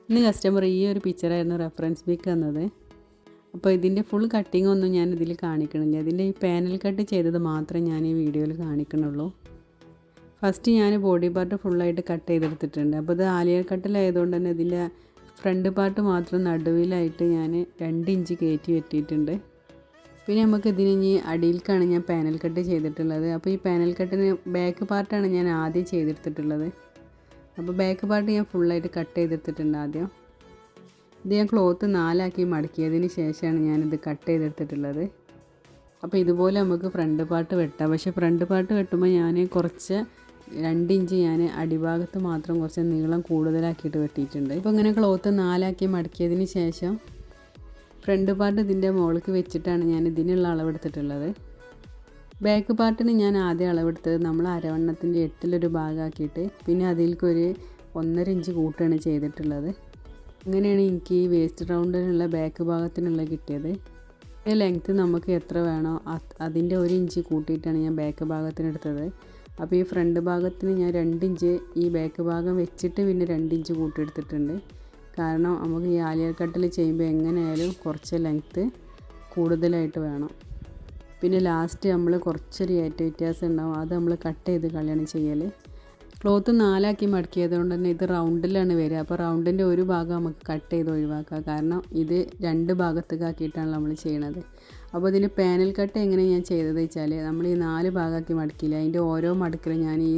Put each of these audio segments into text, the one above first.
ഇന്ന് കസ്റ്റമർ ഈ ഒരു പിക്ചറായിരുന്നു റെഫറൻസ് പിക്ക് തന്നത്. അപ്പോൾ ഇതിൻ്റെ ഫുൾ കട്ടിംഗ് ഒന്നും ഞാൻ ഇതിൽ കാണിക്കണില്ല. ഇതിൻ്റെ ഈ പാനൽ കട്ട് ചെയ്തത് മാത്രമേ ഞാൻ ഈ വീഡിയോയിൽ കാണിക്കണുള്ളൂ. ഫസ്റ്റ് ഞാൻ ബോഡി പാർട്ട് ഫുള്ളായിട്ട് കട്ട് ചെയ്തെടുത്തിട്ടുണ്ട്. അപ്പോൾ ഇത് ആലിയ കട്ടിലായതുകൊണ്ട് തന്നെ ഇതിൻ്റെ ഫ്രണ്ട് പാർട്ട് മാത്രം നടുവിലായിട്ട് ഞാൻ 2 ഇഞ്ച് കയറ്റി വെട്ടിയിട്ടുണ്ട്. പിന്നെ നമുക്ക് ഇതിന് ഇനി അടിയിലേക്കാണ് ഞാൻ പാനൽ കട്ട് ചെയ്തിട്ടുള്ളത്. അപ്പോൾ ഈ പാനൽ കട്ടിന് ബാക്ക് പാർട്ടാണ് ഞാൻ ആദ്യം ചെയ്തെടുത്തിട്ടുള്ളത്. അപ്പോൾ ബാക്ക് പാർട്ട് ഞാൻ ഫുള്ളായിട്ട് കട്ട് ചെയ്തെടുത്തിട്ടുണ്ട് ആദ്യം. ഇത് ഞാൻ ക്ലോത്ത് 4 മടക്കിയതിന് ശേഷമാണ് ഞാനിത് കട്ട് ചെയ്തെടുത്തിട്ടുള്ളത്. അപ്പോൾ ഇതുപോലെ നമുക്ക് ഫ്രണ്ട് പാർട്ട് വെട്ടാം. പക്ഷേ ഫ്രണ്ട് പാർട്ട് വെട്ടുമ്പോൾ ഞാൻ കുറച്ച് 2 ഇഞ്ച് ഞാൻ അടിഭാഗത്ത് മാത്രം കുറച്ച് നീളം കൂടുതലാക്കിയിട്ട് വെട്ടിയിട്ടുണ്ട്. ഇപ്പോൾ ഇങ്ങനെ ക്ലോത്ത് 4 മടക്കിയതിന് ശേഷം ഫ്രണ്ട് പാർട്ട് ഇതിൻ്റെ മുകളിലേക്ക് വെച്ചിട്ടാണ് ഞാൻ ഇതിനുള്ള അളവെടുത്തിട്ടുള്ളത്. ബാക്ക് പാർട്ടിന് ഞാൻ ആദ്യം അളവെടുത്തത് നമ്മൾ അരവണ്ണത്തിൻ്റെ 8 ഭാഗമാക്കിയിട്ട് പിന്നെ അതിലേക്കൊരു 1.5 ഇഞ്ച് കൂട്ടാണ് ചെയ്തിട്ടുള്ളത്. അങ്ങനെയാണ് എനിക്ക് ഈ വേസ്റ്റ് റൗണ്ടിനുള്ള ബാക്ക് ഭാഗത്തിനുള്ള കിട്ടിയത്. ഈ ലെങ്ത്ത് നമുക്ക് എത്ര വേണോ അതിൻ്റെ 1 ഇഞ്ച് കൂട്ടിയിട്ടാണ് ഞാൻ ബാക്ക് ഭാഗത്തിനെടുത്തത്. അപ്പോൾ ഈ ഫ്രണ്ട് ഭാഗത്തിന് ഞാൻ 2 ഇഞ്ച് ഈ ബാക്ക് ഭാഗം വെച്ചിട്ട് പിന്നെ 2 ഇഞ്ച് കൂട്ടിയെടുത്തിട്ടുണ്ട്. കാരണം നമുക്ക് ഈ ആലിയ കട്ടിൽ ചെയ്യുമ്പോൾ എങ്ങനെയായാലും കുറച്ച് ലെങ്ത്ത് കൂടുതലായിട്ട് വേണം. പിന്നെ ലാസ്റ്റ് നമ്മൾ കുറച്ചൊരു ഏറ്റ വ്യത്യാസം ഉണ്ടാവും, അത് നമ്മൾ കട്ട് ചെയ്ത് കളയാണ് ചെയ്യൽ. ക്ലോത്ത് 4 മടക്കിയത് കൊണ്ട് തന്നെ ഇത് റൗണ്ടിലാണ് വരിക. അപ്പോൾ റൗണ്ടിൻ്റെ ഒരു ഭാഗം നമുക്ക് കട്ട് ചെയ്ത് ഒഴിവാക്കുക. കാരണം ഇത് 2 ഭാഗത്തേക്കാക്കിയിട്ടാണ് നമ്മൾ ചെയ്യണത്. അപ്പോൾ ഇതിൽ പാനൽ കട്ട് എങ്ങനെ ഞാൻ ചെയ്തത് വെച്ചാൽ നമ്മൾ ഈ 4 ഭാഗമാക്കി മടക്കില്ല, അതിൻ്റെ ഓരോ മടക്കിലും ഞാൻ ഈ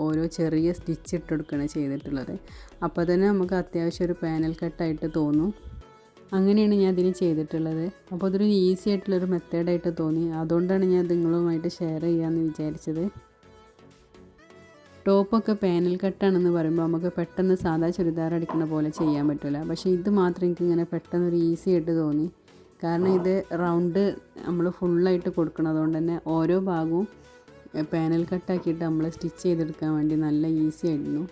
ഓരോ ചെറിയ സ്റ്റിച്ച് ഇട്ട് കൊടുക്കുകയാണ് ചെയ്തിട്ടുള്ളത്. അപ്പോൾ തന്നെ നമുക്ക് അത്യാവശ്യം ഒരു പാനൽ കട്ടായിട്ട് തോന്നും. അങ്ങനെയാണ് ഞാൻ ഇതിന് ചെയ്തിട്ടുള്ളത്. അപ്പോൾ അതൊരു ഈസി ആയിട്ടുള്ളൊരു മെത്തേഡായിട്ട് തോന്നി. അതുകൊണ്ടാണ് ഞാൻ നിങ്ങളുമായിട്ട് ഷെയർ ചെയ്യാമെന്ന് വിചാരിച്ചത്. ടോപ്പൊക്കെ പാനൽ കട്ടാണെന്ന് പറയുമ്പോൾ നമുക്ക് പെട്ടെന്ന് സാധാ ചുരിദാർ അടിക്കുന്ന പോലെ ചെയ്യാൻ പറ്റില്ല. പക്ഷേ ഇത് മാത്രം എനിക്കിങ്ങനെ പെട്ടെന്നൊരു ഈസി ആയിട്ട് തോന്നി. കാരണം ഇത് റൗണ്ട് നമ്മൾ ഫുള്ളായിട്ട് കൊടുക്കണതുകൊണ്ട് തന്നെ ഓരോ ഭാഗവും പാനൽ കട്ടാക്കിയിട്ട് നമ്മൾ സ്റ്റിച്ച് ചെയ്തെടുക്കാൻ വേണ്ടി നല്ല ഈസി ആയിരുന്നു.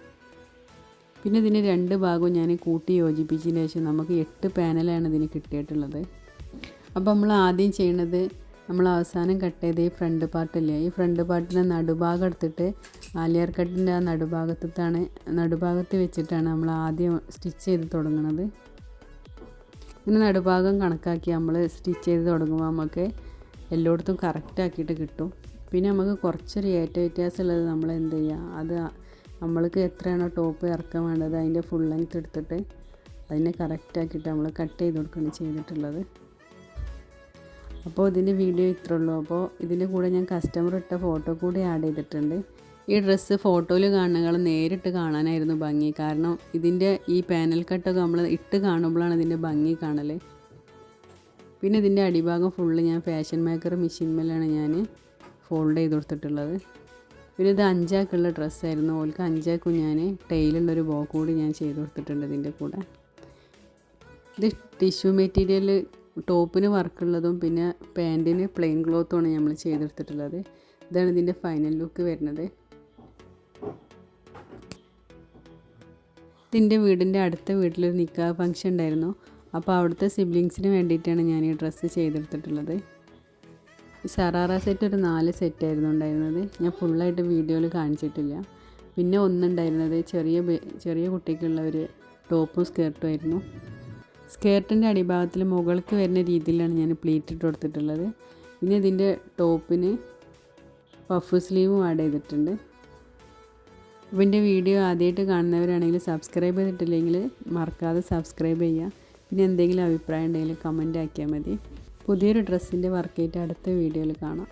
പിന്നെ ഇതിന് 2 ഭാഗവും ഞാൻ കൂട്ടി യോജിപ്പിച്ചതിന് ശേഷം നമുക്ക് 8 പാനലാണ് ഇതിന് കിട്ടിയിട്ടുള്ളത്. അപ്പോൾ നമ്മൾ ആദ്യം ചെയ്യണത് നമ്മൾ അവസാനം കട്ട് ചെയ്ത ഈ ഫ്രണ്ട് പാർട്ടില്ലേ, ഈ ഫ്രണ്ട് പാർട്ടിൻ്റെ നടുഭാഗം എടുത്തിട്ട് ആലിയർ കട്ടിൻ്റെ ആ നടുഭാഗത്ത് വെച്ചിട്ടാണ് നമ്മൾ ആദ്യം സ്റ്റിച്ച് ചെയ്ത് തുടങ്ങുന്നത്. ഇങ്ങനെ നടുഭാഗം കണക്കാക്കി നമ്മൾ സ്റ്റിച്ച് ചെയ്ത് തുടങ്ങുമ്പോൾ നമുക്ക് എല്ലായിടത്തും കറക്റ്റാക്കിയിട്ട് കിട്ടും. പിന്നെ നമുക്ക് കുറച്ചൊരു ഏറ്റ വ്യത്യാസമുള്ളത് നമ്മൾ എന്ത് ചെയ്യുക, അത് നമ്മൾക്ക് എത്രയാണോ ടോപ്പ് ഇറക്കാൻ വേണ്ടത് അതിൻ്റെ ഫുൾ ലെങ്ത്ത് എടുത്തിട്ട് അതിനെ കറക്റ്റാക്കിയിട്ട് നമ്മൾ കട്ട് ചെയ്ത് കൊടുക്കുകയാണ് ചെയ്തിട്ടുള്ളത്. അപ്പോൾ ഇതിൻ്റെ വീഡിയോ ഇത്രേ ഉള്ളൂ. അപ്പോൾ ഇതിൻ്റെ കൂടെ ഞാൻ കസ്റ്റമർ ഇട്ട ഫോട്ടോ കൂടി ആഡ് ചെയ്തിട്ടുണ്ട്. ഈ ഡ്രസ്സ് ഫോട്ടോയിൽ കാണുന്നതിനേക്കാൾ നേരിട്ട് കാണാനായിരുന്നു ഭംഗി. കാരണം ഇതിൻ്റെ ഈ പാനൽ കട്ടൊക്കെ നമ്മൾ ഇട്ട് കാണുമ്പോഴാണ് ഇതിൻ്റെ ഭംഗി കാണൽ. പിന്നെ ഇതിൻ്റെ അടിഭാഗം ഫുള്ള് ഞാൻ ഫാഷൻ മേക്കർ മെഷീൻമേലാണ് ഞാൻ ഫോൾഡ് ചെയ്ത് കൊടുത്തിട്ടുള്ളത്. പിന്നെ ഇത് 5 ആക്കുള്ള ഡ്രസ്സായിരുന്നു. ഓൾക്ക് 5 ആക്കും ഞാൻ ടൈലുള്ളൊരു ബോ കൂടി ഞാൻ ചെയ്ത് കൊടുത്തിട്ടുണ്ട് ഇതിൻ്റെ കൂടെ. ഇത് ടിഷ്യൂ മെറ്റീരിയൽ ടോപ്പിന് വർക്കുള്ളതും പിന്നെ പാൻറ്റിന് പ്ലെയിൻ ക്ലോത്തുമാണ് നമ്മൾ ചെയ്തെടുത്തിട്ടുള്ളത്. ഇതാണ് ഇതിൻ്റെ ഫൈനൽ ലുക്ക് വരുന്നത്. ഇതിൻ്റെ വീടിൻ്റെ അടുത്ത വീട്ടിലൊരു നിക്കാഹ് ഫംഗ്ഷൻ ഉണ്ടായിരുന്നു. അപ്പോൾ അവിടുത്തെ സിബ്ലിങ്സിന് വേണ്ടിയിട്ടാണ് ഞാൻ ഈ ഡ്രസ്സ് ചെയ്തെടുത്തിട്ടുള്ളത്. സറാറ സെറ്റ് ഒരു 4 സെറ്റായിരുന്നു ഉണ്ടായിരുന്നത്. ഞാൻ ഫുള്ളായിട്ട് വീഡിയോയിൽ കാണിച്ചിട്ടില്ല. പിന്നെ ഒന്നുണ്ടായിരുന്നത് ചെറിയ കുട്ടിക്കുള്ള ഒരു ടോപ്പും സ്കേർട്ടും ആയിരുന്നു. സ്കേർട്ടിൻ്റെ അടിഭാഗത്തിൽ മുകൾക്ക് വരുന്ന രീതിയിലാണ് ഞാൻ പ്ലീറ്റ് ഇട്ട് കൊടുത്തിട്ടുള്ളത്. പിന്നെ ഇതിൻ്റെ ടോപ്പിന് പഫ് സ്ലീവും ആഡ് ചെയ്തിട്ടുണ്ട്. അപ്പോൾ എൻ്റെ വീഡിയോ ആദ്യമായിട്ട് കാണുന്നവരാണെങ്കിൽ സബ്സ്ക്രൈബ് ചെയ്തിട്ടില്ലെങ്കിൽ മറക്കാതെ സബ്സ്ക്രൈബ് ചെയ്യുക. പിന്നെ എന്തെങ്കിലും അഭിപ്രായം ഉണ്ടെങ്കിൽ കമൻറ്റ് ആക്കിയാൽ മതി. പുതിയൊരു ഡ്രസ്സിൻ്റെ വർക്കായിട്ട് അടുത്ത വീഡിയോയിൽ കാണാം.